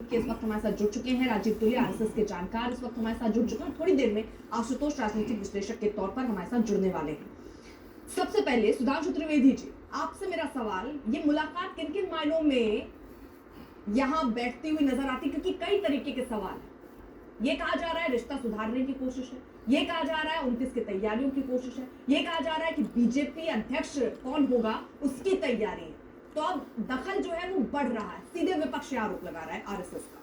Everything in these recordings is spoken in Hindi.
के इस वक्त हमारे साथ जुड़ चुके हैं राजीव तुले, आरएसएस के जानकार इस वक्त हमारे साथ जुड़ चुके हैं। थोड़ी देर में आशुतोष राजनीतिक विश्लेषक के तौर पर हमारे साथ जुड़ने वाले हैं। सबसे पहले सुधांशु त्रिवेदी जी, आपसे मेरा सवाल, ये मुलाकात किन किन मायनों में यहाँ बैठती हुई नजर आती, क्योंकि कई तरीके के सवाल हैं। ये कहा जा रहा है रिश्ता सुधारने की कोशिश है, ये कहा जा रहा है 29 की तैयारियों की कोशिश है, ये कहा जा रहा है कि बीजेपी अध्यक्ष कौन होगा उसकी तैयारी है। तो अब दखल जो है वो बढ़ रहा है, सीधे विपक्ष आरोप लगा रहा है आरएसएस का।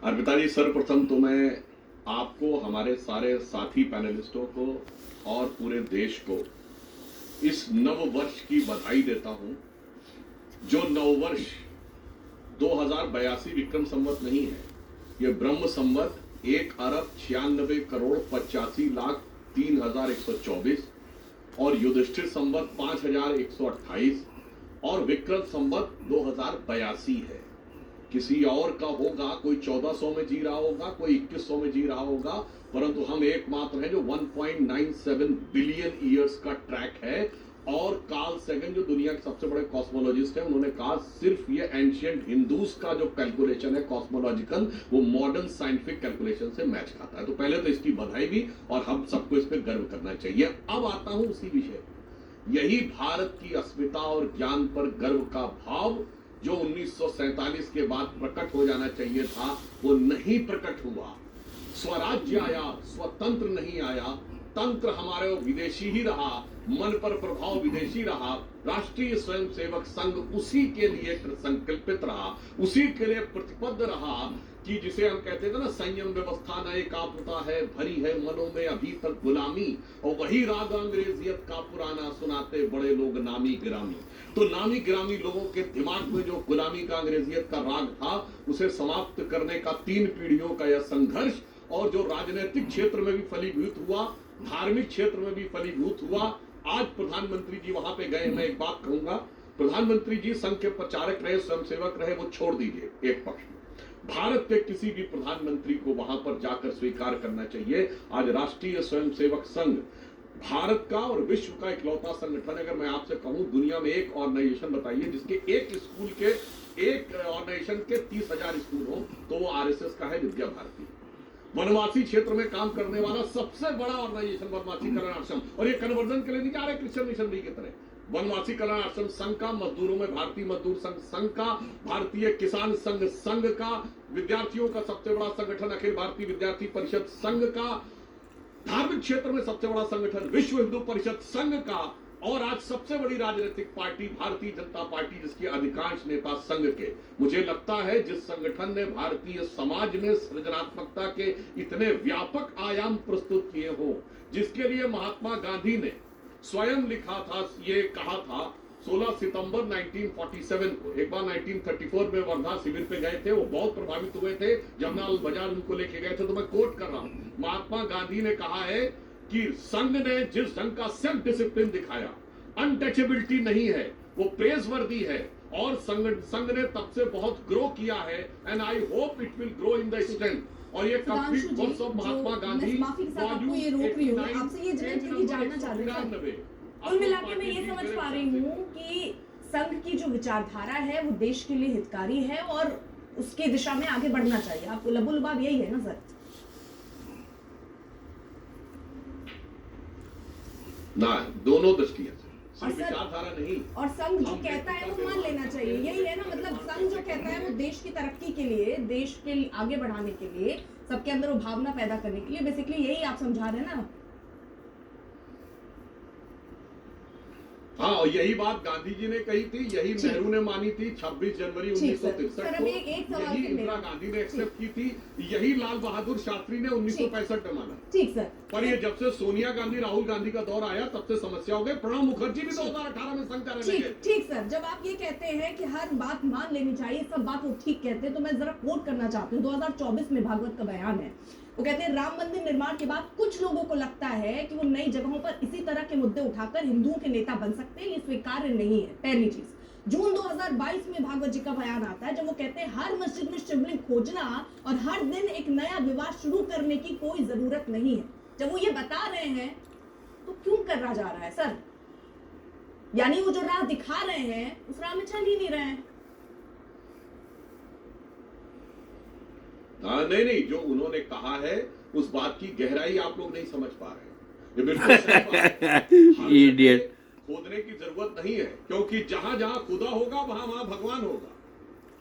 अर्पिता जी, सर्वप्रथम तो मैं आपको, हमारे सारे साथी पैनलिस्टों को और पूरे देश को इस नव वर्ष की बधाई देता हूं। जो नव वर्ष 2082 विक्रम संवत नहीं है, यह ब्रह्म संवत 1,96,85,03,124 और युधिष्ठिर संवत 5,128 और विक्रम संवत 2082 है। किसी और का होगा, कोई 1400 में जी रहा होगा, कोई 2100 में जी रहा होगा, परंतु हम एकमात्र हैं जो 1.97 बिलियन ईयर्स का ट्रैक है। और कार्ल सेगन जो दुनिया के सबसे बड़े कॉस्मोलॉजिस्ट हैं, उन्होंने कहा सिर्फ ये एंशियंट हिंदूज का जो कैलकुलेशन है कॉस्मोलॉजिकल, वो मॉडर्न साइंटिफिक कैलकुलेशन से मैच खाता है। तो पहले तो इसकी बधाई भी, और हम सबको इस पर गर्व करना चाहिए। अब आता हूं उसी विषय, यही भारत की अस्मिता और ज्ञान पर गर्व का भाव जो 1947 के बाद प्रकट हो जाना चाहिए था, वो नहीं प्रकट हुआ। स्वराज्य आया, स्वतंत्र नहीं आया। तंत्र हमारे विदेशी ही रहा, मन पर प्रभाव विदेशी रहा। राष्ट्रीय स्वयंसेवक संघ उसी के लिए संकल्पित रहा, उसी के लिए प्रतिबद्ध रहा कि जिसे हम कहते थे ना, संयम व्यवस्था न एकाग्रता है, भरी है मनों में अभी तक गुलामी, और वही राग अंग्रेजियत का पुराना सुनाते बड़े लोग नामी गिरामी। तो नामी गिरामी लोगों के दिमाग में जो गुलामी का अंग्रेजियत का राग था, उसे समाप्त करने का 3 पीढ़ियों का यह संघर्ष, और जो राजनीतिक क्षेत्र में भी फलीभूत हुआ, धार्मिक क्षेत्र में भी फलीभूत हुआ। आज प्रधानमंत्री जी वहां पे गए। मैं एक बात कहूंगा, प्रधानमंत्री जी संघ के प्रचारक रहे, स्वयंसेवक रहे, वो छोड़ दीजिए एक पक्ष में। भारत के किसी भी प्रधानमंत्री को वहां पर जाकर स्वीकार करना चाहिए। आज राष्ट्रीय स्वयंसेवक संघ भारत का और विश्व का इकलौता संगठन। अगर मैं आपसे कहूं दुनिया में एक ऑर्गेनाइजेशन बताइए जिसके एक स्कूल के, एक ऑर्गेनाइजेशन के 30,000 स्कूल हो, तो वो आरएसएस का है, विद्या भारती। वनवासी क्षेत्र में काम करने वाला सबसे बड़ा ऑर्गेनाइजेशन वनवासी कल्याण आश्रम, और ये कन्वर्जन के लिए नहीं जा रहे क्रिश्चियन मिशनरी की तरह। वनवासी कल्याण आश्रम संघ का, मजदूरों में भारतीय मजदूर संघ का, भारतीय किसान संघ का, विद्यार्थियों का सबसे बड़ा संगठन अखिल भारतीय विद्यार्थी परिषद संघ का, धार्मिक क्षेत्र में सबसे बड़ा संगठन विश्व हिंदू परिषद संघ का, और आज सबसे बड़ी राजनीतिक पार्टी भारतीय जनता पार्टी, जिसके अधिकांश नेता संघ के। मुझे लगता है जिस संगठन ने भारतीय समाज में सृजनात्मकता के इतने व्यापक आयाम प्रस्तुत किए हो, जिसके लिए महात्मा गांधी ने स्वयं लिखा था, ये कहा था 16 सितंबर 1947 को, एक बार 1934 में वर्धा शिविर पे गए थे, वो बहुत प्रभावित हुए थे, जमनालाल बजाज उनको लेके गए थे। तो मैं कोट कर रहा हूं, महात्मा गांधी ने कहा है कि संघ ने जिस ढंग का सेल्फ डिसिप्लिन दिखाया, अनटचेबिलिटी नहीं है, वो प्रेजवर्दी है, और संघ ने तब से बहुत ग्रो किया है, and I hope it will grow in the strength. और ये complete words of Mahatma Gandhi. माफी के साथ आपको ये रोक रही हूं, आपसे ये जानना चाह रही हूं, कुल मिला के मैं ये समझ पा रही हूँ कि संघ की जो विचारधारा है वो देश के लिए हितकारी है और उसके दिशा में आगे बढ़ना चाहिए। आपको लबुलबाब यही है ना सर? ना, दोनों दृष्टियां से, सिर्फ विचारधारा नहीं। और संघ जो कहता है वो मान लेना चाहिए, यही है ना? मतलब संघ जो कहता है वो देश की तरक्की के लिए, देश के आगे बढ़ाने के लिए, सबके अंदर वो भावना पैदा करने के लिए, बेसिकली यही आप समझा रहे हैं ना? हाँ, और यही बात गांधी जी ने कही थी, यही नेहरू ने मानी थी 26 जनवरी 1963 को, यही इंदिरा गांधी ने एक्सेप्ट की थी, यही लाल बहादुर शास्त्री ने 1965 में माना। ठीक सर। पर ये जब से सोनिया गांधी, राहुल गांधी का दौर आया, तब से समस्या हो गई। प्रणब मुखर्जी भी 2018 में संघ करने लगे। ठीक सर, जब आप ये कहते हैं कि हर बात मान लेनी चाहिए, सब बात वो ठीक कहते हैं, तो मैं जरा कोट करना चाहती हूँ। 2024 में भागवत का बयान है, वो कहते हैं राम मंदिर निर्माण के बाद कुछ लोगों को लगता है कि वो नई जगहों पर इसी तरह के मुद्दे उठाकर हिंदुओं के नेता बन सकते हैं, ये स्वीकार्य नहीं है। पहली चीज। जून 2022 में भागवत जी का बयान आता है, जब वो कहते हैं हर मस्जिद में शिवलिंग खोजना और हर दिन एक नया विवाद शुरू करने की कोई जरूरत नहीं है। जब वो ये बता रहे हैं तो क्यों करा जा रहा है सर? यानी वो जो राह दिखा रहे हैं उस राह में चल ही नहीं रहे हैं। नहीं नहीं, जो उन्होंने कहा है उस बात की गहराई आप लोग नहीं समझ पा रहे हैं। ये बिल्कुल सही बात है। Idiot. खोदने की जरूरत नहीं है, क्योंकि जहां जहां खुदा होगा वहां वहां भगवान होगा।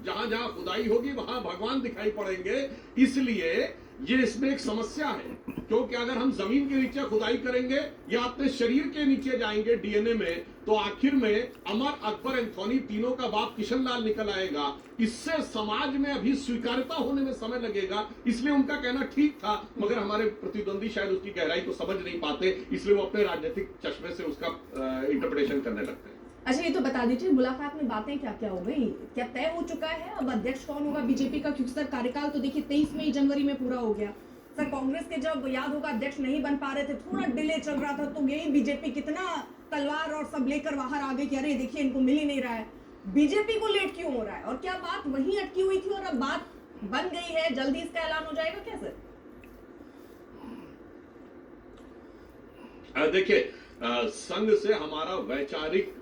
जहां जहां खुदाई होगी वहां भगवान दिखाई पड़ेंगे। इसलिए ये इसमें एक समस्या है, क्योंकि अगर हम जमीन के नीचे खुदाई करेंगे या अपने शरीर के नीचे जाएंगे डीएनए में, तो आखिर में अमर, अकबर, एंथोनी तीनों का बाप किशनलाल निकल आएगा। इससे समाज में अभी स्वीकार्यता होने में समय लगेगा। इसलिए उनका कहना ठीक था, मगर हमारे प्रतिद्वंदी शायद उसकी गहराई को समझ नहीं पाते, इसलिए वो अपने राजनीतिक चश्मे से उसका इंटरप्रिटेशन करने लगते हैं। अच्छा, ये तो बता दीजिए मुलाकात में बातें क्या क्या हो गई, क्या तय हो चुका है अब अध्यक्ष कौन होगा बीजेपी का? क्योंकि सर कार्यकाल तो देखिए 23 मई जनवरी में पूरा हो गया। सर कांग्रेस के जब याद होगा अध्यक्ष नहीं बन पा रहे थे, थोड़ा डिले चल रहा था, तो यही बीजेपी कितना तलवार और सब लेकर बाहर आ गई कि अरे देखिए इनको मिल ही नहीं रहा है। बीजेपी को लेट क्यों हो रहा है, और क्या बात वहीं अटकी हुई थी और अब बात बन गई है, जल्दी इसका ऐलान हो जाएगा क्या सर? देखिए, संघ से हमारा वैचारिक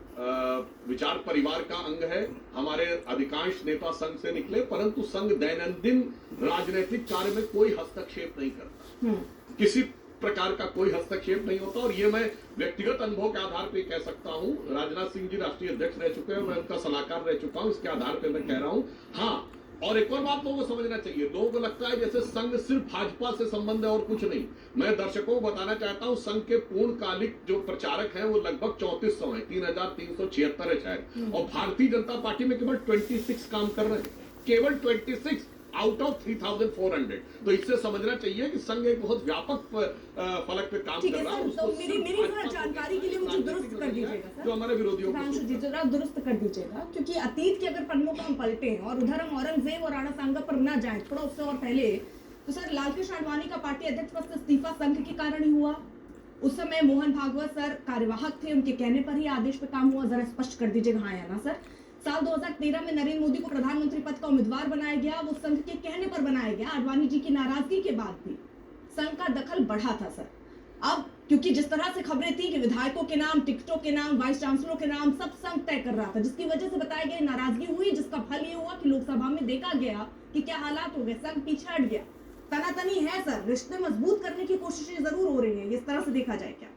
विचार परिवार का अंग है। हमारे अधिकांश नेता संघ से निकले, परंतु संघ दैनंदिन राजनीतिक कार्य में कोई हस्तक्षेप नहीं करता। किसी प्रकार का कोई हस्तक्षेप नहीं होता। और ये मैं व्यक्तिगत अनुभव के आधार पे कह सकता हूं। राजनाथ सिंह जी राष्ट्रीय अध्यक्ष रह चुके हैं, मैं उनका सलाहकार रह चुका हूं, इसके आधार पे मैं कह रहा हूं। हाँ, और एक और बात लोगों को समझना चाहिए। लोगों को लगता है जैसे संघ सिर्फ भाजपा से संबंध है और कुछ नहीं। मैं दर्शकों को बताना चाहता हूं, संघ के पूर्णकालिक जो प्रचारक हैं वो लगभग 3400 हैं, 3376 है शायद। और भारतीय जनता पार्टी में केवल 26 काम कर रहे हैं, केवल 26 आउट ऑफ 3400। तो इससे समझना चाहिए कि संघ एक बहुत व्यापक फलक पे काम कर रहा है। तो मेरी थोड़ा जानकारी के लिए मुझे दुरुस्त कर दीजिएगा सर, जो हमारे विरोधियों सुधांशु जी जरा दुरुस्त कर दीजिएगा, क्योंकि अतीत के अगर पन्नों को हम पलटे और उधर हम औरंगजेब और राणा सांगा पर ना जाएं, थोड़ा उससे और पहले, तो सर लालकृष्ण आडवाणी का पार्टी अध्यक्ष पद से इस्तीफा संघ के कारण ही हुआ। उस समय मोहन भागवत सर कार्यवाहक थे, उनके कहने पर ही आदेश पे काम हुआ। जरा स्पष्ट कर दीजिएगा हाँ या ना सर। साल 2013 में नरेंद्र मोदी को प्रधानमंत्री पद का उम्मीदवार बनाया गया, वो संघ के कहने पर बनाया गया। आडवाणी जी की नाराजगी के बाद भी संघ का दखल बढ़ा था सर। अब क्योंकि जिस तरह से खबरें थी कि विधायकों के नाम, टिकटों के नाम, वाइस चांसलरों के नाम सब संघ तय कर रहा था, जिसकी वजह से बताया गया नाराजगी हुई, जिसका फल ये हुआ कि लोकसभा में देखा गया कि क्या हालात हो गए, संघ पीछे हट गया। तनातनी है सर, रिश्ते मजबूत करने की कोशिशें जरूर हो रही है, इस तरह से देखा जाए क्या?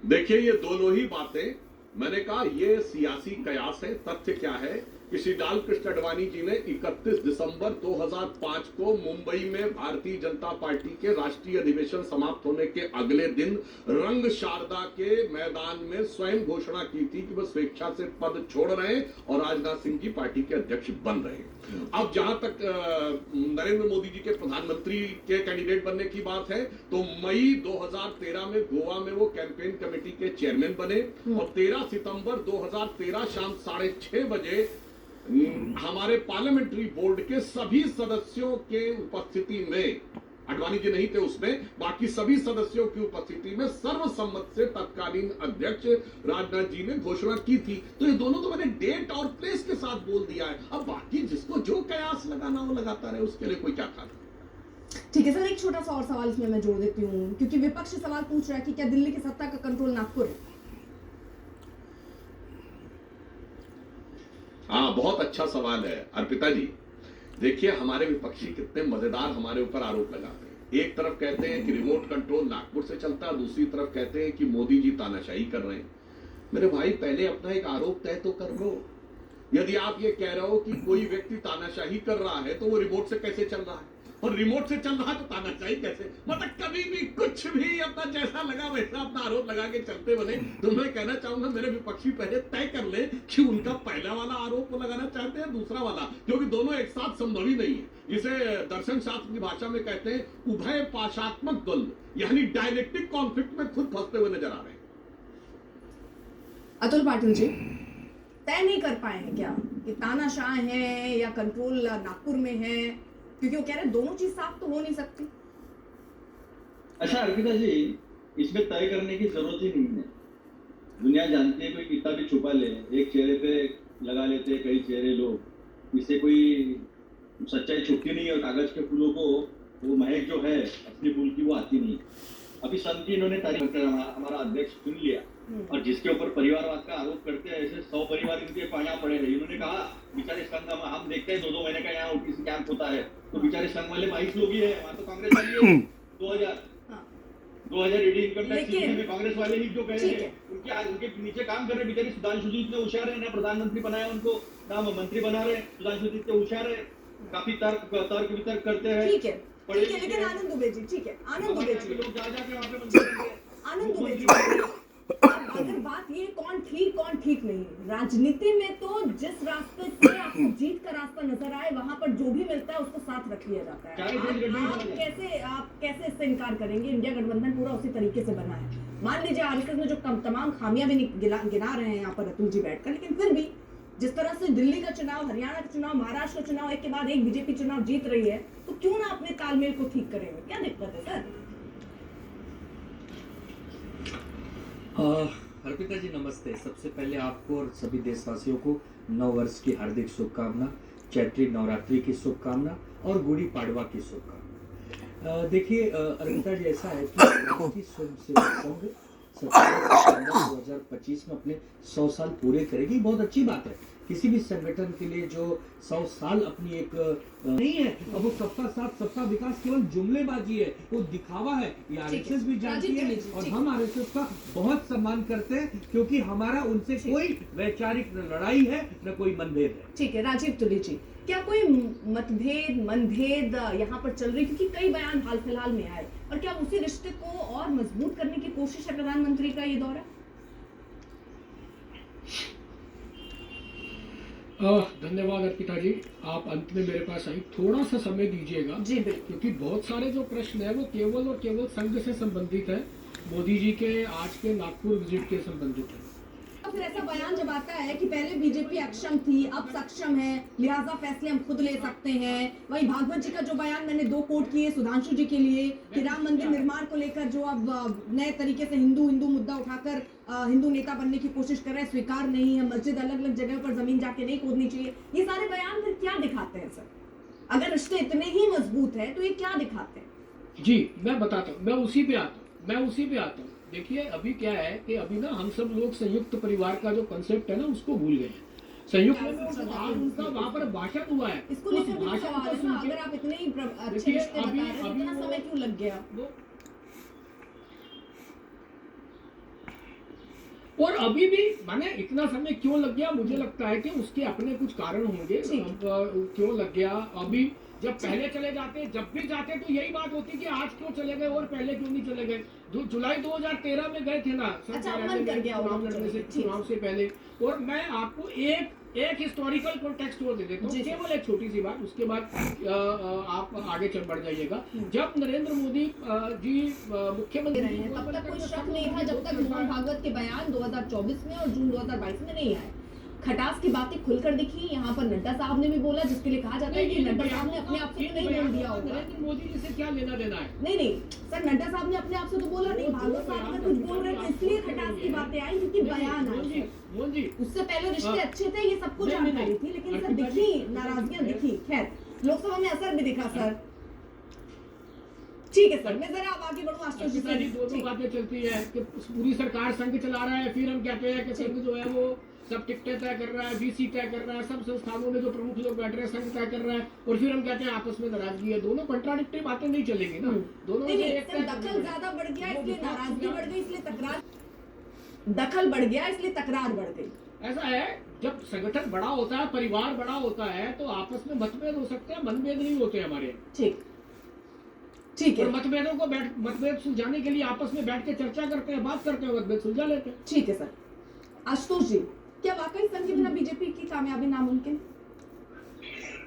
देखिए, ये दोनों ही बातें मैंने कहा, ये सियासी कयास है। तथ्य क्या है कि श्री लालकृष्ण आडवाणी जी ने 31 दिसंबर 2005 को मुंबई में भारतीय जनता पार्टी के राष्ट्रीय अधिवेशन समाप्त होने के अगले दिन रंग शारदा के मैदान में स्वयं घोषणा की थी कि वह स्वेच्छा से पद छोड़ रहे हैं और राजनाथ सिंह की पार्टी के अध्यक्ष बन रहे हैं। अब जहां तक नरेंद्र मोदी जी के प्रधानमंत्री के कैंडिडेट बनने की बात है, तो मई 2013 में गोवा में वो कैंपेन कमेटी के चेयरमैन बने और 13 सितंबर 2013 शाम 6:30 बजे हमारे पार्लियामेंट्री बोर्ड के सभी सदस्यों के उपस्थिति में, आडवाणी जी नहीं थे उसमें, बाकी सभी सदस्यों की उपस्थिति में सर्वसम्मत से तत्कालीन अध्यक्ष राजनाथ जी ने घोषणा की थी। तो ये दोनों तो मैंने डेट और प्लेस के साथ बोल दिया है। अब बाकी जिसको जो कयास लगाना वो लगाता रहे, उसके लिए कोई क्या था। ठीक है सर, एक छोटा सा और सवाल इसमें मैं जोड़ देती हूँ, क्योंकि विपक्ष सवाल पूछ रहा है कि क्या दिल्ली की सत्ता का कंट्रोल नागपुर है? हाँ, बहुत अच्छा सवाल है अर्पिता जी। देखिए, हमारे विपक्षी कितने मजेदार हमारे ऊपर आरोप लगाते हैं। एक तरफ कहते हैं कि रिमोट कंट्रोल नागपुर से चलता है, दूसरी तरफ कहते हैं कि मोदी जी तानाशाही कर रहे हैं। मेरे भाई, पहले अपना एक आरोप तय तो कर लो। यदि आप ये कह रहे हो कि कोई व्यक्ति तानाशाही कर रहा है, तो वो रिमोट से कैसे चल रहा है, और रिमोट से चल रहा है तो तानाशाही कैसे? मतलब कभी भी कुछ भी अपना जैसा लगा वैसा अपना आरोप लगा के चलते बने। तो मैं कहना चाहूंगा, मेरे विपक्षी पहले तय कर ले कि उनका पहला वाला आरोप वो लगाना चाहते हैं, दूसरा वाला, क्योंकि दोनों एक साथ संभव ही नहीं है। जिसे दर्शन शास्त्र की भाषा में कहते हैं उभय पाशात्मक द्वंद्व, यानी डायलेक्टिक कॉन्फ्लिक्ट में खुद फंसते हुए नजर आ रहे हैं। अतुल पाटिल जी तय नहीं कर पाए हैं क्या कि तानाशाह है या कंट्रोल नागपुर में है? क्योंकि वो कह रहे हैं दोनों चीज साफ तो हो नहीं सकती। अच्छा अर्पिता जी, इसमें तय करने की जरूरत ही नहीं है। दुनिया जानती है, कोई कितना भी छुपा ले, एक चेहरे पे लगा लेते हैं कई चेहरे लोग, इससे कोई सच्चाई छुपती नहीं है। और कागज के फूलों को वो महक जो है असली फूल की वो आती नहीं। अभी संघ की इन्होंने तारीफ कर हमारा अध्यक्ष चुन लिया और जिसके ऊपर परिवारवाद का आरोप करते हैं ऐसे 100 परिवार इनके यहाँ पड़े हैं। इन्होंने कहा बेचारे संघ हम देखते हैं 2-2 महीने का यहाँ ओटीसी कैंप होता है तो बेचारे संघ वाले 22 लोग ही है, वहाँ तो कांग्रेस वाली है 2000 ईडी इनकम टैक्स में कांग्रेस वाले ही जो कहे हैं उनके नीचे काम कर रहे बेचारे। सुधांशु जी इतने होशियार है ना, प्रधानमंत्री बनाया उनको ना मंत्री बना रहे। सुधांशु जी इतने होशियार है, काफी तर्क वितर्क करते हैं। ठीक है लेकिन आनंद दुबे जी, ठीक है आनंद दुबे जी, लोग जा जाके वहाँ पे मंत्री आनंद दुबे जी, अगर बात ये कौन ठीक नहीं, राजनीति में तो जिस रास्ते से आपको जीत का रास्ता नजर आए वहां पर जो भी मिलता है उसको साथ रख लिया जाता है। आप कैसे इससे इनकार करेंगे? इंडिया गठबंधन पूरा उसी तरीके से बना है। मान लीजिए आरएसएस में जो तमाम खामियां भी गिना रहे हैं यहाँ पर अतुल जी बैठकर, लेकिन फिर भी जिस तरह से दिल्ली का चुनाव, हरियाणा का चुनाव, महाराष्ट्र का चुनाव एक के बाद एक बीजेपी चुनाव जीत रही है, तो क्यों ना अपने तालमेल को ठीक करेंगे? क्या दिक्कत है सर? अर्पिता जी नमस्ते। सबसे पहले आपको और सभी देशवासियों को नव वर्ष की हार्दिक शुभकामना, चैत्री नवरात्रि की शुभकामना और गुड़ी पाड़वा की शुभकामना। देखिए अर्पिता जी, ऐसा है कि राष्ट्रीय स्वयंसेवक संघ 27 सितंबर 2025 में अपने 100 साल पूरे करेगी। बहुत अच्छी बात है। किसी भी संगठन के लिए जो 100 साल अपनी एक नहीं है, अब वो सबका साथ सबका विकास केवल जुमलेबाजी है, वो दिखावा है। ये आरएसएस भी जानती है और हम आरएसएस का बहुत सम्मान करते हैं क्योंकि हमारा उनसे कोई वैचारिक लड़ाई है न कोई मनभेद है। ठीक है राजीव तुली जी, क्या कोई मनभेद यहाँ पर चल रही, क्योंकि कई बयान हाल फिलहाल में आए, और क्या उसी रिश्ते को और मजबूत करने की कोशिश है प्रधानमंत्री का ये दौरा? धन्यवाद अर्पिता जी, आप अंत में मेरे पास आई। थोड़ा सा समय दीजिएगा जी बिल्कुल, क्योंकि बहुत सारे जो प्रश्न है वो केवल और केवल संघ से संबंधित है, मोदी जी के आज के नागपुर विजिट के संबंधित है। फिर ऐसा बयान जब आता है कि पहले बीजेपी अक्षम थी, अब सक्षम है, लिहाजा फैसले हम खुद ले सकते हैं। वहीं भागवत जी का जो बयान मैंने 2 कोट किए सुधांशु जी के लिए कि राम मंदिर निर्माण को लेकर जो अब नए तरीके से हिंदू मुद्दा उठाकर हिंदू नेता बनने की कोशिश कर रहे हैं, स्वीकार नहीं है। मस्जिद अलग अलग जगह पर जमीन जाके नहीं खोदनी चाहिए। ये सारे बयान फिर क्या दिखाते हैं सर? अगर रिश्ते इतने ही मजबूत है तो ये क्या दिखाते हैं? जी मैं बताता हूँ, मैं उसी पे आता हूँ। देखिए अभी क्या है कि अभी ना हम सब लोग संयुक्त परिवार का जो कंसेप्ट है ना उसको भूल गए हैं। संयुक्त उनका वहाँ पर भाषण हुआ है, इसको लेकर भी सवाल है ना, अगर आप इतने ही अच्छे रिश्ते बता रहे हैं, इतना समय क्यों लग गया? और अभी भी माने इतना समय क्यों लग गया, मुझे लगता है कि उसके अपने कुछ कारण होंगे क्यों लग गया। अभी जब पहले चले जाते, जब भी जाते तो यही बात होती कि आज क्यों चले गए और पहले क्यों नहीं चले गए। जुलाई 2013 में गए थे ना चुनाव से पहले। और मैं आपको एक हिस्टोरिकल कॉन्टेक्स्ट और दे देता हूँ, केवल एक छोटी सी बात, उसके बाद आप आगे चल बढ़ जाइएगा। जब नरेंद्र मोदी जी मुख्यमंत्री रहे हैं तब तक कोई शक नहीं था, जब तक मोहन भागवत के बयान 2024 में और जून 2022 में नहीं आए। खटास की बातें खुलकर दिखी। यहाँ पर नड्डा साहब ने भी बोला, जिसके लिए कहा जाता है कि नड्डा साहब ने अपने आप से नहीं बोल दिया होगा। नरेंद्र मोदी जी से क्या लेना देना है? नहीं सर, नड्डा साहब ने अपने आप से तो बोला नहीं, भागवत साहब ने कुछ बोल रहे थे इसलिए खटास की बातें आई क्योंकि बयान आए। उससे पहले रिश्ते अच्छे थे, ये सबको जानकारी थी, लेकिन सर दिखी नाराजगियां दिखी। खैर लोकसभा में असर भी दिखा सर। ठीक है सर, मैं जरा आगे बढ़ूं। आशुतोष जी से दो बातें चलती है कि पूरी सरकार संघ चला रहा है, फिर हम कहते हैं कि संघ जो है वो सब टिकटें तय कर रहा है, वीसी तय कर रहा है, सब संस्थानों में जो प्रमुख लोग बैठ रहे हैं संघ तय कर रहा है, और फिर हम कहते हैं आपस में नाराजगी है। दोनों कंट्राडिक्टरी बातें नहीं चलेंगी ना। दोनों में दखल ज्यादा बढ़ गया इसलिए नाराजगी बढ़ गई, इसलिए तकरार, दखल बढ़ गया इसलिए तकरार बढ़ गई। ऐसा है, जब संगठन बड़ा होता है, परिवार बड़ा होता है, तो आपस में मतभेद हो सकते हैं, मनभेद नहीं होते हमारे। ठीक है, मतभेदों को मतभेद सुलझाने के लिए आपस में बैठ के चर्चा करते हैं, बात करते हैं, मतभेद सुलझा लेते हैं। ठीक है सर। आशुतोष जी, क्या वाकई संघ के बिना बीजेपी की कामयाबी नामुमकिन?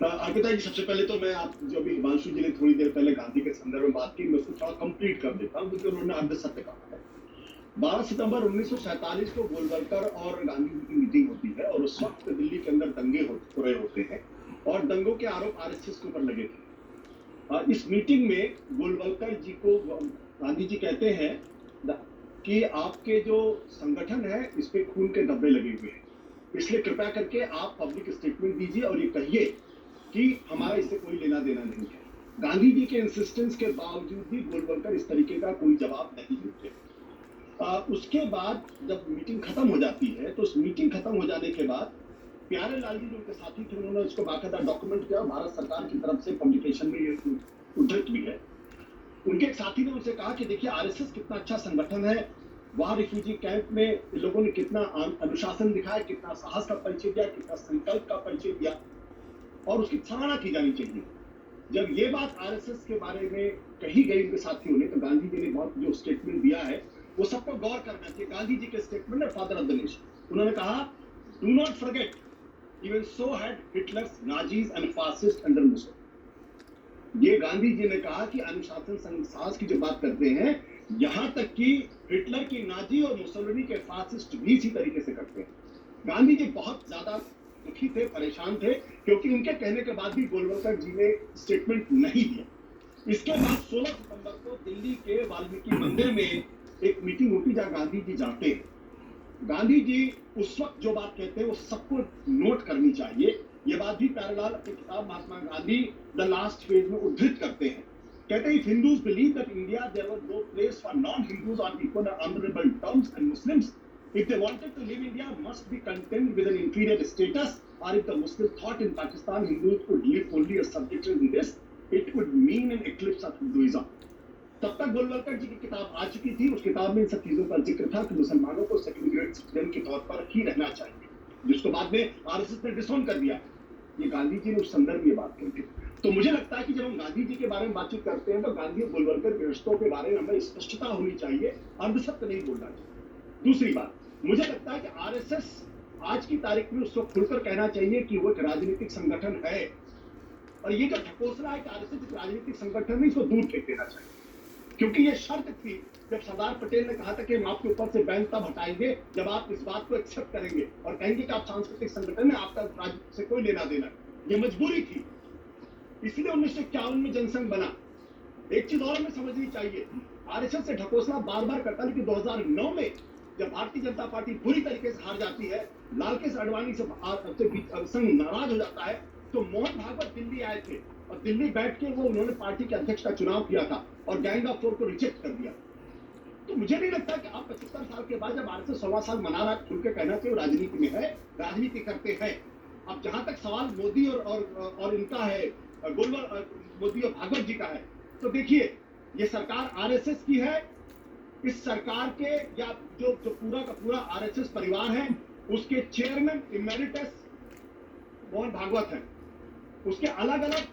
अर्पिता जी, सबसे पहले तो मैं आप जो भी हिमांशु जी ने थोड़ी देर पहले गांधी के संदर्भ में बात की, मैं उसको थोड़ा कंप्लीट कर देता हूँ क्योंकि उन्होंने अर्ध सत्य कहा है। 12 सितंबर 1947 को गोलवलकर और गांधी जी की मीटिंग होती है और उस वक्त दिल्ली के अंदर दंगे हो रहे होते हैं और दंगों के आरोप आरएसएस के ऊपर लगे थे। इस मीटिंग में गोलवलकर जी को गांधी जी कहते हैं कि आपके जो संगठन है इस पे खून के धब्बे लगे हुए हैं, इसलिए कृपया करके आप पब्लिक स्टेटमेंट दीजिए और ये कहिए कि हमारा इससे कोई लेना देना नहीं है। गांधी जी के इंसिस्टेंस के बावजूद भी गोलवलकर इस तरीके का कोई जवाब नहीं देते। उसके बाद जब मीटिंग खत्म हो जाती है तो उस मीटिंग खत्म हो जाने के बाद प्यारे लाल जी जो उनके साथी थे उन्होंने उसको बाकायदा डॉक्यूमेंट किया, भारत सरकार की तरफ से पब्लिकेशन में ये उद्धृत भी है। उनके एक साथी ने उनसे कहा कि देखिए आरएसएस कितना अच्छा संगठन है, वहां रिफ्यूजी कैंप में लोगों ने कितना अनुशासन दिखाया, कितना साहस का परिचय दिया, कितना संकल्प का परिचय दिया और उसकी सराहना की जानी चाहिए। जब ये बात आरएसएस के बारे में कही गई उनके साथियों ने तो गांधी जी ने बहुत जो स्टेटमेंट दिया है वो सबको गौर करना चाहिए। गांधी जी के स्टेटमेंट है फादर ऑफ द नेशन। उन्होंने कहा do not forget even so had Hitler's Nazis and fascist under Mussolini. ये गांधी जी ने कहा कि अनुशासन साहस की जो बात करते हैं यहां तक कि हिटलर की नाजी और मुसोलिनी के फासिस्ट भी इसी तरीके से करते हैं। गांधी जी बहुत ज्यादा दुखी थे, परेशान थे क्योंकि उनके कहने के बाद भी गोलवलकर जी ने स्टेटमेंट नहीं दिया। इसके बाद 16 सितंबर को दिल्ली के वाल्मीकि मंदिर में एक मीटिंग होती जहां गांधी जी जाते हैं। गांधी जी उस वक्त जो बात कहते हैं वो सबको नोट करनी चाहिए। ये बात भी प्यारेलाल अपनी किताब Mahatma Gandhi the last phase में उद्धृत करते हैं। कहते हैं Hindus believe that India there was no place for non Hindus on equal honourable terms and Muslims if they wanted to live India must be content with an inferior status, or if the Muslim thought in Pakistan Hindus could live only as subjects in this, it would mean an eclipse of Hinduism. तब तक गोलवलकर जी की किताब आ चुकी थी। उस किताब में इन सब चीजों का जिक्र था कि मुसलमानों को सेकंड ग्रेड सिटीजन के तौर पर ही रहना चाहिए, जिसको बाद में आरएसएस ने डिसोन कर दिया। ये गांधी जी ने उस संदर्भ में बात कही थी। तो मुझे लगता है कि जब हम गांधी जी के बारे में बातचीत करते हैं तो गांधी और गोलवलकर के रिश्तों के बारे में हमें स्पष्टता होनी चाहिए, अंधसत्य नहीं बोलना चाहिए। दूसरी बात, मुझे लगता है कि आरएसएस आज की तारीख में उसको खुलकर कहना चाहिए कि वो एक राजनीतिक संगठन है और ये जो ढकोसला है कि आरएसएस एक राजनीतिक संगठन है, इसको दूर फेंक देना चाहिए। क्योंकि ये शर्त थी जब सरदार पटेल ने कहा था कि हम आपके ऊपर से बैन तब हटाएंगे जब आप इस बात को एक्सेप्ट करेंगे और कहेंगे कि आप सांस्कृतिक संगठन है, आपका राजनीति से कोई लेना देना। ये मजबूरी थी, इसलिए 1951 में जनसंघ बना। एक चीज और हमें समझनी चाहिए, आरएसएस से ढकोसला बार बार करता, लेकिन 2009 में जब भारतीय जनता पार्टी बुरी तरीके से हार जाती है, लाल कृष्ण आडवाणी से संघ नाराज हो जाता है, तो मोहन भागवत दिल्ली आए थे और दिल्ली बैठ के वो उन्होंने पार्टी के अध्यक्ष का चुनाव किया था और गैंग ऑफ फोर को रिजेक्ट कर दिया। तो मुझे नहीं लगता कि आप 75 साल के बाद जब आरएसएस 16 साल मना रहा है खुल के कहना चाहिए राजनीति में है, राजनीति करते हैं। अब जहां तक सवाल मोदी और इनका है, मोदी और भागवत जी का है, तो देखिए ये सरकार आरएसएस की है। इस सरकार के या जो पूरा का पूरा आरएसएस परिवार है उसके चेयरमैन इमेरिटस मोहन भागवत हैं। उसके अलग अलग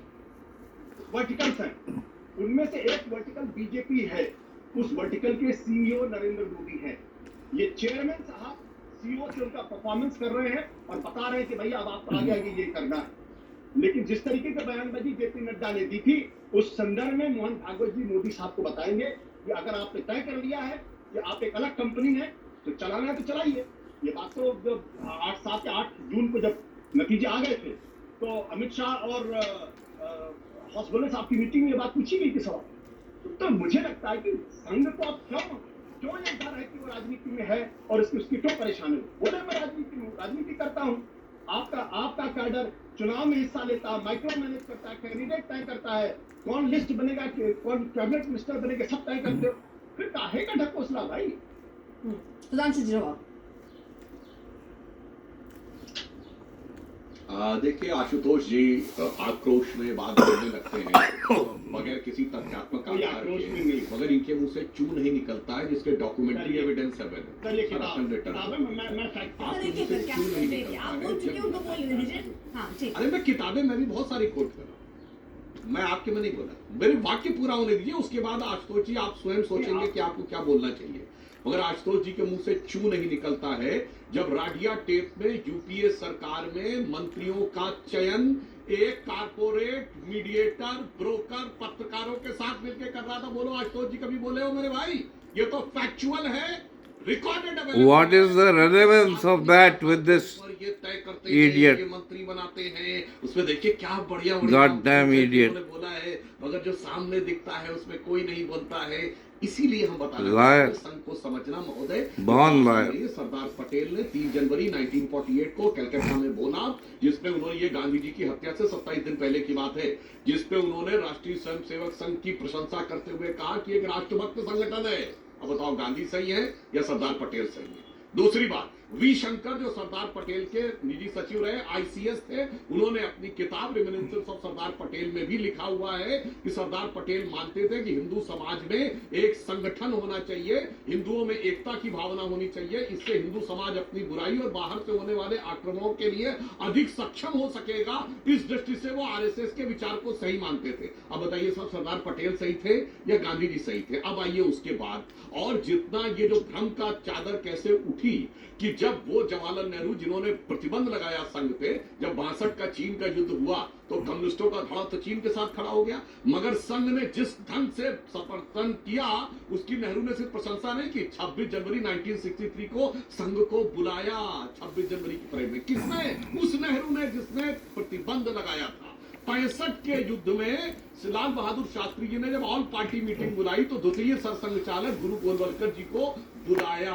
वर्टिकल्स हैं, उनमें से एक वर्टिकल बीजेपी है, उस वर्टिकल के सीईओ नरेंद्र मोदी हैं। ये चेयरमैन साहब सीईओ से उनका परफॉर्मेंस कर रहे हैं और बता रहे हैं कि भाई अब आप आगे आगे ये करना है। लेकिन जिस तरीके का बयानबाजी जेपी नड्डा ने दी थी उस संदर्भ में मोहन भागवत जी मोदी साहब को बताएंगे कि अगर आपने तय कर लिया है कि आप एक अलग कंपनी है तो चलाना है तो चलाइए। ये बात तो जब 7 या 8 जून को जब नतीजे आ गए थे तो अमित शाह और हॉस्पिटल साहब की मीटिंग में ये बात पूछी गई थी सवाल। तो मुझे लगता है कि संघ को आप क्यों ये डर है कि वो राजनीति में है और उसकी क्यों परेशानी है। बोले मैं राजनीति में राजनीति करता हूँ, आपका कैडर चुनाव में हिस्सा लेता है, माइक्रो मैनेज करता है, कैंडिडेट तय करता है, कौन लिस्ट बनेगा, कौन कैबिनेट मिनिस्टर बनेगा, सब तय करते हो, फिर काहे का ढकोसला भाई। सुधांशु जी जवाब। देखिए आशुतोष जी आक्रोश में बात करने लगते हैं बगैर किसी तथ्यात्मक आधार के, मगर इनके मुंह से चू नहीं निकलता है जिसके डॉक्यूमेंट्री एविडेंस है। अरे मैं किताबें मैं भी बहुत सारी कोट कर रहा हूँ, मैं आपके में नहीं बोला, मेरे वाक्य पूरा होने दीजिए, उसके बाद आशुतोष जी आप स्वयं सोचेंगे कि आपको क्या बोलना चाहिए। मगर आशुतोष जी के मुंह से चू नहीं निकलता है जब राडिया टेप में यूपीए सरकार में मंत्रियों का चयन एक कारपोरेट मीडिएटर ब्रोकर पत्रकारों के साथ मिलकर कर रहा था। बोलो आशुतोष जी कभी बोले हो मेरे भाई? ये तो फैक्चुअल है, रिकॉर्डेड है। What is the relevance of that with this ये तय करते हैं, idiot? ये मंत्री बनाते हैं, उसमें देखिए क्या बढ़िया God damn idiot. बोला है, मगर जो सामने दिखता है उसमें कोई नहीं बोलता है। इसीलिए हम बता रहे Liar. हैं संघ को समझना महोदय। Born ये liar. सरदार पटेल ने 3 जनवरी 1948 को कलकत्ता में बोला, जिसपे उन्होंने, ये गांधी जी की हत्या से 27 दिन पहले की बात है, जिसपे उन्होंने राष्ट्रीय स्वयंसेवक संघ की प्रशंसा करते हुए कहा कि एक राष्ट्रभक्त संगठन है। अब बताओ गांधी सही है या सरदार पटेल सही है? दूसरी बात, वी शंकर जो सरदार पटेल के निजी सचिव रहे, आईसीएस थे, उन्होंने अपनी किताब रिमिनिसेंस ऑफ सरदार पटेल में भी लिखा हुआ है कि सरदार पटेल मानते थे कि हिंदू समाज में एक संगठन होना चाहिए, हिंदुओं में एकता की भावना होनी चाहिए, इससे हिंदू समाज अपनी बुराई और बाहर से होने वाले आक्रमणों के लिए अधिक सक्षम हो सकेगा। इस दृष्टि से वो आरएसएस के विचार को सही मानते थे। अब बताइए सब सरदार पटेल सही थे या गांधी जी सही थे? अब आइए उसके बाद, और जितना ये जो भ्रम का चादर कैसे उठी कि जब वो जवाहरलाल नेहरू जिन्होंने प्रतिबंध लगाया संघ पे, जब 62 का चीन का युद्ध हुआ तो कम्युनिस्टों का धड़ा तो चीन के साथ खड़ा हो गया, मगर संघ ने जिस ढंग से समर्थन किया उसकी नेहरू ने सिर्फ प्रशंसा नहीं की। 26 जनवरी 1963 को संघ को बुलाया 26 जनवरी की परेड में, किसने? उस नेहरू ने जिसने प्रतिबंध लगाया था। 65 के युद्ध में लाल बहादुर शास्त्री जी ने जब ऑल पार्टी मीटिंग बुलाई तो द्वितीय सरसंघ चालक गुरु गोलवलकर जी को बुलाया।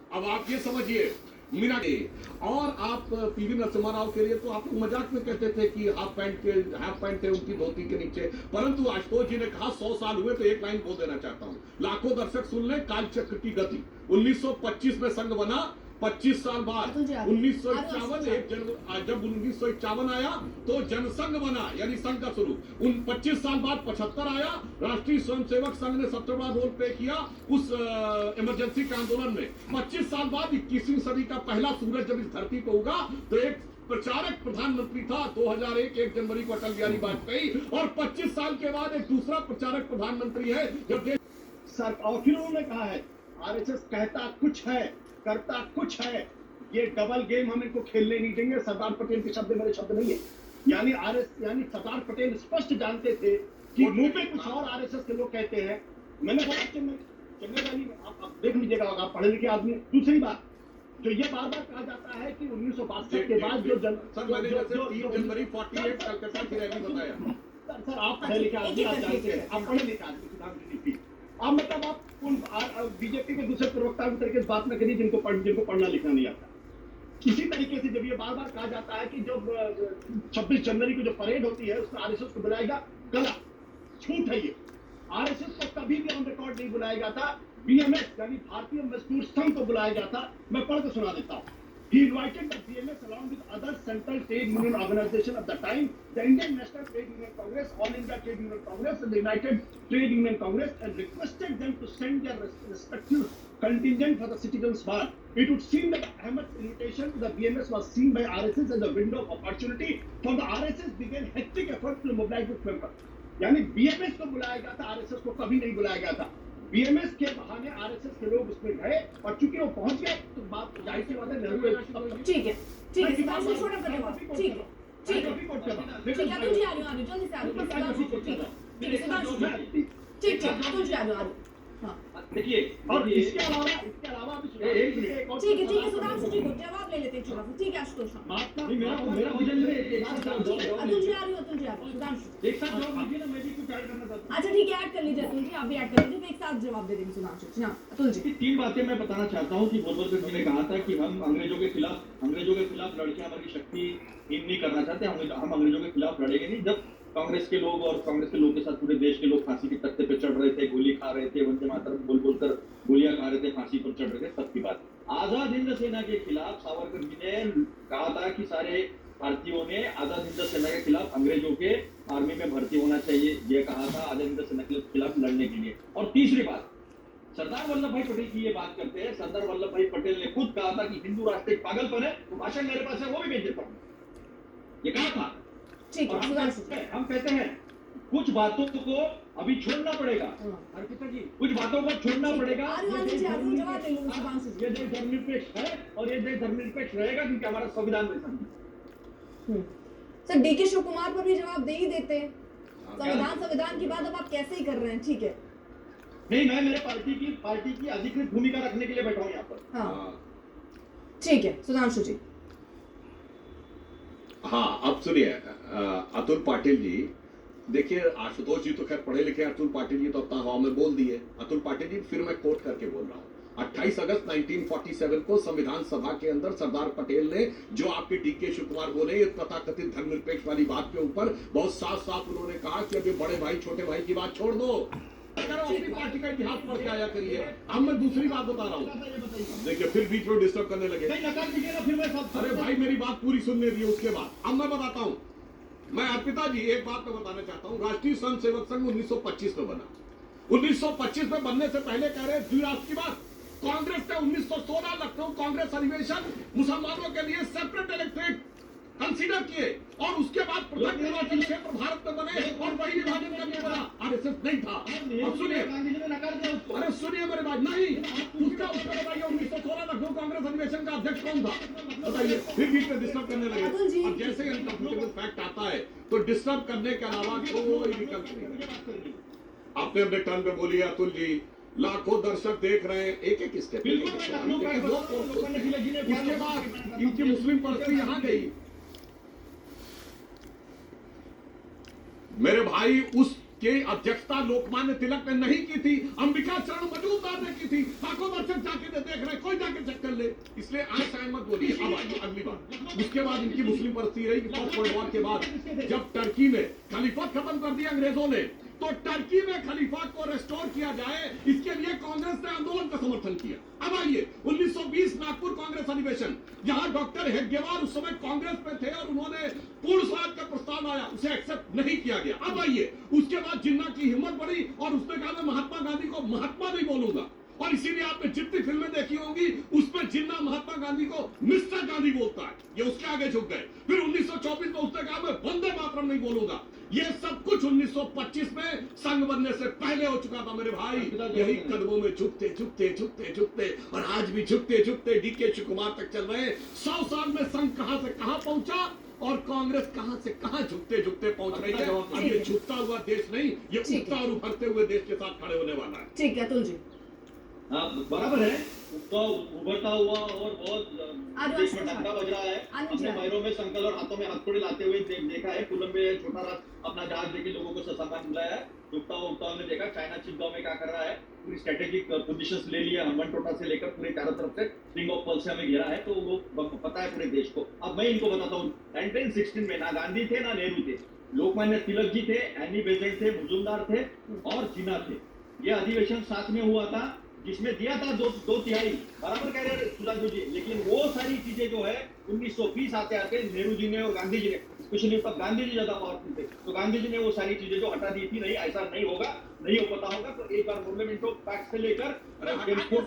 अब आप ये समझिए मीना के, और आप पीवी नरसिम्हा राव के लिए तो आप लोग मजाक में कहते थे कि हाफ पैंट थे उनकी धोती के नीचे, परंतु आशुतोष जी ने कहा 100 साल हुए तो एक लाइन बोल देना चाहता हूं, लाखों दर्शक सुन ले कालचक्र की गति। 1925 में संघ बना, 25 साल बाद 1951 जब 1951 आया तो जनसंघ बना, यानी संघ का स्वरूप। 25 साल बाद 75 आया, राष्ट्रीय स्वयंसेवक संघ ने सबसे बड़ा रोल प्ले किया उस इमरजेंसी के आंदोलन में। 25 साल बाद 21वीं सदी का पहला सूरज जब इस धरती पर उगा तो एक प्रचारक प्रधानमंत्री था 2001 1 जनवरी को अटल बिहारी वाजपेयी, और 25 साल के बाद एक दूसरा प्रचारक प्रधानमंत्री है जब सर। और फिर उन्होंने कहा है आरएसएस कहता कुछ है करता कुछ है, ये डबल गेम हम इनको खेलने नहीं देंगे। सरदार पटेल के शब्द मेरे शब्द नहीं है, यानी सरदार पटेल स्पष्ट जानते थे कि मुंह पे कुछ और आरएसएस के लोग कहते हैं। मैंने बोला चंद्र वाली आप देख लीजिएगा, आप पढ़े लिखे आदमी। दूसरी बात जो ये बार बार कहा जाता है कि 1962 के बाद जो 3 जनवरी 48 कलकत्ता की रैली बताया। सर आप पढ़े लिखे आदमी, आप जानते हैं, आप पढ़े लिखे आदमी सुधांशु जी। अब मतलब आप उन बीजेपी के दूसरे प्रवक्ता की तरीके से बात न करिए जिनको पढ़ना लिखना नहीं आता। इसी तरीके से जब ये बार बार कहा जाता है कि जब 26 जनवरी को जो परेड होती है उसमें आरएसएस को बुलाएगा, गलत, झूठ है ये। आरएसएस को कभी भी ऑन रिकॉर्ड नहीं बुलाया जाता, बीएमएस यानी भारतीय मजदूर संघ को बुलाया जाता। मैं पढ़ के सुना देता हूँ। He invited the BMS along with other central trade union organizations of the time, the Indian National Trade Union Congress, All India Trade Union Congress, and the United Trade Union Congress, and requested them to send their respective contingent for the citizens' march. It would seem that Ahmed's invitation to the BMS was seen by RSS as a window of opportunity, for the RSS began hectic efforts to mobilize its members. यानी BMS को बुलाया गया था, RSS को कभी नहीं बुलाया गया था। बीएमएस के बहाने आरएसएस के लोग उसमें गए और चूंकि वो पहुंच गए तो बात जाहिर सी बात है नेहरू। ठीक है सुधांशु छोटा सा जवाब। ठीक है अतुल जी आ रही हूँ, जल्दी से आ रही हूँ। ठीक है सुधांशु ठीक अतुल जी आ रही हूँ। हाँ देखिए, और इसके अलावा भी ठीक है सुधांशु जी को जवाब ले लेते हैं छोटा सा। ठीक है आशुतोष, मेरा विजन में अतुल जी आ रही हूँ सुधांशु एक साथ जवाब दीजिए ना, मैं भी कुछ ऐड करना चाहता हूँ। अच्छा ठीक है, ऐड कर लीजिए अतुल जी, आप भी ऐड कर लीजिए, एक साथ जवाब दे देंगे सुधांशु। हाँ अतुल जी। 3 बातें मैं बताना चाहता हूँ कि गोलवलकर जी ने कहा था कि हम अंग्रेजों के खिलाफ लड़के हमारी शक्ति हीन नहीं करना चाहते, हम अंग्रेजों के खिलाफ लड़ेंगे नहीं। जब कांग्रेस के लोग और कांग्रेस के लोग के साथ पूरे देश के लोग फांसी के तख्ते पे चढ़ रहे थे, गोली खा रहे थे, वंदे मातरम बोल बोलकर गोलियां खा रहे थे, फांसी पर चढ़ रहे थे, तब की बात। आजाद हिंद सेना के खिलाफ सावरकर जी ने कहा था कि सारे भारतीयों ने आजाद हिंद सेना के खिलाफ अंग्रेजों के आर्मी में भर्ती होना चाहिए, ये कहा था आजाद हिंद सेना के खिलाफ लड़ने के लिए। और तीसरी बात, सरदार वल्लभ भाई पटेल की ये बात करते हैं, सरदार वल्लभ भाई पटेल ने खुद कहा था कि हिंदू राष्ट्र एक पागलपन है, तो भाषण मेरे पास है वो भी भेज देता हूँ, ये कहा था। ठीक है सुधांशु हम कहते हैं कुछ बातों को अभी छोड़ना पड़ेगा, अर्पिता जी, कुछ बातों को छोड़ना पड़ेगा। ये देश धर्मनिरपेक्ष है और ये देश धर्मनिरपेक्ष रहेगा क्योंकि हमारा संविधान वैसा है। सर डीके शिव कुमार पर भी जवाब दे ही देते हैं। संविधान की बात अब आप कैसे ही कर रहे हैं? ठीक है नहीं, मैं मेरे पार्टी की अधिकृत भूमिका रखने के लिए बैठा हूँ यहाँ पर। हाँ ठीक है सुधांशु जी। हाँ अब सुनिए अतुल पाटिल जी, देखिए आशुतोष जी तो खैर पढ़े लिखे, अतुल पाटिल जी तो अपना हवा में बोल दिए। अतुल पाटिल जी फिर मैं कोट करके बोल रहा हूँ, 28 अगस्त 1947 को संविधान सभा के अंदर सरदार पटेल ने जो आपके डीके शिव कुमार बोले, ये तथाकथित धर्मनिरपेक्ष वाली बात के ऊपर बहुत साफ साफ उन्होंने कहा कि अभी बड़े भाई छोटे भाई की बात छोड़ दो, अगर अपनी पार्टी का इतिहास पढ़ के आया करिए। अब मैं दूसरी बात बता रहा हूँ, देखिए फिर बीच में डिस्टर्ब करने लगे। अरे भाई मेरी बात पूरी सुनने दिए, उसके बाद अब मैं बताता हूँ। मैं अर्पिता जी एक बात मैं बताना चाहता हूँ, राष्ट्रीय स्वयं सेवक संघ 1925 में बना। 1925 में बनने से पहले कह रहे द्विराष्ट्र की बात। कांग्रेस ने 1916 लखनऊ कांग्रेस अधिवेशन मुसलमानों के लिए सेपरेट इलेक्ट्रेट कंसीडर किए और उसके बाद पृथक निर्वाचन क्षेत्र भारत में बने और वही विभाजन करके बना। आरएसएस नहीं था। अब सुनिए, अरे सुनिए मेरे भाई, नहीं उसका बताइए 1916 लखनऊ कांग्रेस अधिवेशन का अध्यक्ष कौन था बताइए। फिर बीच में डिस्टर्ब करने लगे और जैसे ही अनकंफर्टेबल फैक्ट आता है तो डिस्टर्ब करने के अलावा कोई विकल्प नहीं। आपने अपने टर्न पे बोलिए अतुल जी, लाखों दर्शक देख रहे हैं, एक एक स्टेप। उसके बाद इनकी मुस्लिम परस्ती यहाँ गई। मेरे भाई उसके अध्यक्षता लोकमान्य तिलक ने नहीं की थी, अंबिका चरण मजूमदार ने की थी। लाखों दर्शक जाके देख रहे हैं, कोई जाके चेक कर ले। इसलिए आज शायद मत बोलिए। अब आइए अगली बात। उसके बाद इनकी मुस्लिम परस्ती रही कि फर्स्ट वर्ल्ड वॉर के बाद जब टर्की में खलीफत खत्म कर दिया अंग्रेजों ने, तो टर्की में खलीफा को रेस्टोर किया जाए, इसके लिए कांग्रेस ने आंदोलन का समर्थन किया। अब आइए 1920 नागपुर कांग्रेस अधिवेशन, जहां डॉक्टर हेडगेवार उस समय कांग्रेस में थे और उन्होंने पूर्ण स्वराज का प्रस्ताव आया, उसे एक्सेप्ट नहीं किया गया। अब आइए उसके बाद जिन्ना की हिम्मत बढ़ी और उसने कहा मैं महात्मा गांधी को महात्मा नहीं बोलूंगा, और इसीलिए आपने जितनी फिल्में देखी होंगी उसमें जिन्ना महात्मा गांधी को मिस्टर गांधी बोलता है, ये उसके आगे झुक गए। फिर 1924 में उसने कहा मैं वंदे मातरम नहीं बोलूंगा। ये सब कुछ 1925 में संघ बनने से पहले हो चुका था मेरे भाई। यही कदमों में झुकते झुकते झुकते झुकते और आज भी झुकते झुकते डीके शिव कुमार तक चल रहे हैं। 100 साल में संघ कहां से कहां पहुंचा और कांग्रेस कहां से कहां झुकते झुकते पहुंच रही है। अब ये झुकता हुआ देश नहीं, ये उठता और उभरते हुए देश के साथ खड़े होने वाला है। ठीक है अतुल जी, हाँ बराबर है। तो उभरता हुआ और बहुत देश में डंका बज रहा है। अपने पैरों में संकल और हाथों में हथकड़ी लाते हुए देखा है। पूनम में छोटा रात अपना जहाज लेके लोगों को सम्मान मिला है। उठता हुआ हमने देखा चाइना चिंताओं में क्या कर रहा है। पूरी स्ट्रेटेजिक पोजीशंस ले लिया, हनुमान टोटा से लेकर पूरे चारों तरफ से स्ट्रिंग ऑफ पर्ल से हमें घेरा है। तो वो पता है पूरे देश को। अब मैं इनको बताता हूँ, 1916 में ना गांधी थे ना नेहरू थे, लोकमान्य तिलक जी थे, एनी बेसेंट थे, मुजुमदार थे और जिन्ना थे। ये अधिवेशन साथ में हुआ था जिसमें दिया था दो तिहाई। बराबर कह रहे हैं सुधांशु जी, लेकिन वो सारी चीजें जो है 1920 आते आते नेहरू जी ने और गांधी जी ने, स्पेशली तब गांधी जी ज्यादा पावरफुल थे, तो गांधी जी ने वो सारी चीजें जो हटा दी थी। नहीं ऐसा नहीं होगा, नहीं हो पता होगा। तो एक बार पार्लियामेंटो पैक्ट से लेकर केम्सफोर्ड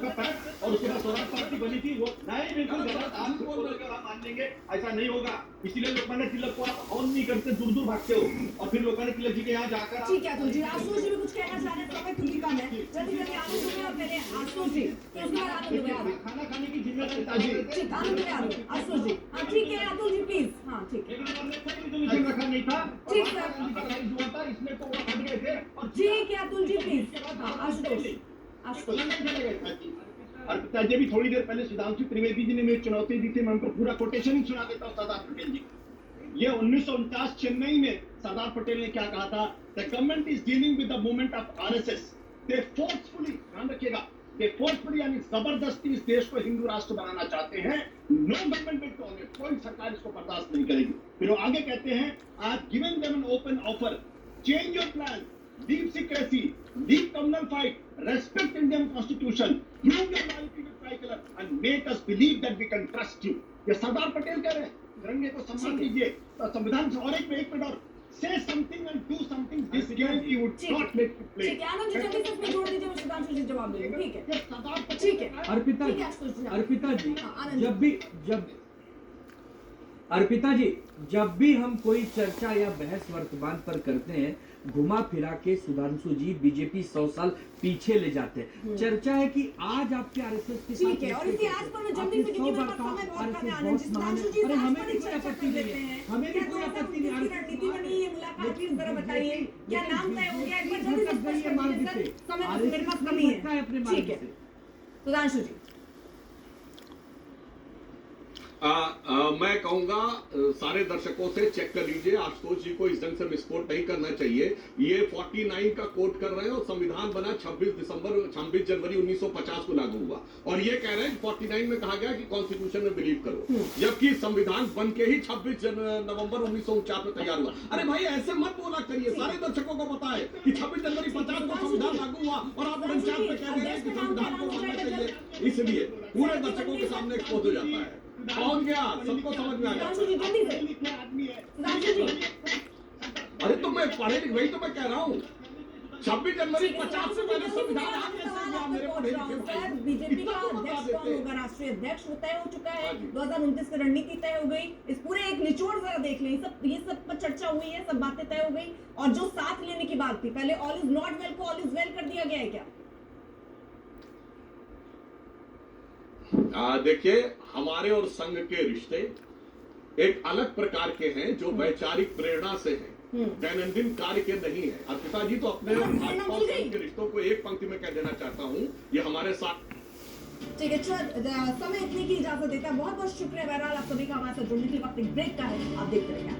का पैक्ट और उसके बाद स्वराज पार्टी बनी थी, वो नहीं बिल्कुल गलत। आप बोलकर आप मान लेंगे ऐसा नहीं होगा। इसीलिए लोकमान्य तिलक को आप ऑन नहीं करते, दूर दूर भागते हो और फिर लोकमान्य तिलक जी के यहाँ जाकर। ठीक है अतुल जी, आशुतोष जी भी कुछ कहना चाह रहे हैं, समय खुद की कम है, जल्दी जल्दी आनंद दुबे और पहले आशुतोष जी, तो उसके बाद आनंद दुबे आ रहे हैं। खाना खाने की जिम्मेदारी ठीक, आनंद दुबे आ रहे हैं। आशुतोष जी, हाँ ठीक है अतुल जी प्लीज। हाँ ठीक है, रखा नहीं था। ठीक है इसमें तो वो हट गए थे और ठीक है अतुल जी प्लीज। हाँ आशुतोष, आशुतोष अर्पिता जी भी थोड़ी देर पहले सुधांशु त्रिवेदी जी ने मेरी चुनौती दी थी, मैं उनको पूरा कोटेशन ही सुना देता हूँ सरदार पटेल जी। ये 1949 चेन्नई में सरदार पटेल ने क्या कहा था, the government is dealing with the movement of RSS. They forcefully, ध्यान रखिएगा, दे फोर्सफुली यानी जबरदस्ती इस देश को हिंदू राष्ट्र बनाना चाहते हैं। नो गवर्नमेंट विल टॉलरेट, कोई सरकार इसको बर्दाश्त नहीं करेगी। फिर वो आगे कहते हैं, I have given them an open offer, change your plan, deep secrecy, deep communal fight, respect Indian constitution, prove your loyalty with tricolor and make us believe that we can trust you। ये सरदार पटेल कह रहे हैं, तिरंगे को सम्मान दीजिए। तो संविधान से और एक मिनट और say something and do something, this game we would not let you play। ठीक है आनंद जी, जल्दी से इसमें जोड़ दीजिए, मैं सुधांशु जी जवाब देंगे। ठीक है ये सरदार पटेल ठीक है अर्पिता ठीक जी, है आशुतोष जी, हाँ। अर्पिता जी, हाँ, आनंद जब भी हम कोई चर्चा या बहस वर्तमान पर करते हैं, घुमा फिरा के सुधांशु जी बीजेपी 100 साल पीछे ले जाते हैं। चर्चा है कि आज आपके आरएसएस के ठीक है, और इसी आज पर मैं जल्दी से, क्योंकि मेरे पास समय बहुत कम है आनंद जी, सुधांशु जी अरे आज हमें पर भी ही कोई चर्चा आपत्ति कर नहीं लेते है, हैं। हमें भी क्या कोई थोड़ा सा आपत्ति नहीं है। किसकी रणनीति बनी है मुलाकात की, जरा बताइए क्या नाम तय हो गया, एक बार जल्दी से मतलब स्पष्ट ये मान कर दीजिए दीजिए, सर, समय मेरे पास कमी है। अपने ठीक है सुधांशु जी, मैं कहूंगा सारे दर्शकों से चेक कर लीजिए, आशुतोष जी को इस ढंग से मिसकोट नहीं करना चाहिए। ये 49 का कोट कर रहे हैं और संविधान बना 26 जनवरी 1950 को लागू हुआ और ये कह रहे हैं 49 में कहा गया कि कॉन्स्टिट्यूशन में बिलीव करो, जबकि संविधान बन के ही 26 नवंबर 1949 में तैयार हुआ। अरे भाई ऐसे मत बोला करिए, सारे दर्शकों को पता है कि 26 जनवरी 50 को संविधान लागू हुआ और आप 49 में कह रहे हैं कि संविधान को मानना चाहिए। इसलिए पूरे दर्शकों के सामने एक्सपोज हो जाता है। पहुंच गया, सबको समझ में आ गया। अरे तो मैं पढ़े वही तो मैं कह रहा हूँ, 26 जनवरी 50 से पहले संविधान आप कैसे हुआ? मेरे को नहीं लिखे। बीजेपी का अध्यक्ष कौन होगा, राष्ट्रीय अध्यक्ष तय हो चुका है, 2029 की रणनीति तय हो गई। इस पूरे एक निचोड़ जरा देख लें, ये सब पर चर्चा हुई है, सब बातें तय हो गई और जो साथ लेने की बात थी, पहले ऑल इज नॉट वेल को ऑल इज वेल कर दिया गया है क्या? देखिए, हमारे और संघ के रिश्ते एक अलग प्रकार के हैं जो वैचारिक प्रेरणा से हैं, दैनंदिन कार्य के नहीं है। अर्पिता जी तो अपने और भाजपा और संघ के रिश्तों को एक पंक्ति में कह देना चाहता हूं, ये हमारे साथ। ठीक है, समय इतने की इजाजत देता है। बहुत बहुत शुक्रिया बहरहाल आप सभी का हमारे साथ जुड़ने के लिए। वक्त एक ब्रेक का है, आप देखते रहिए।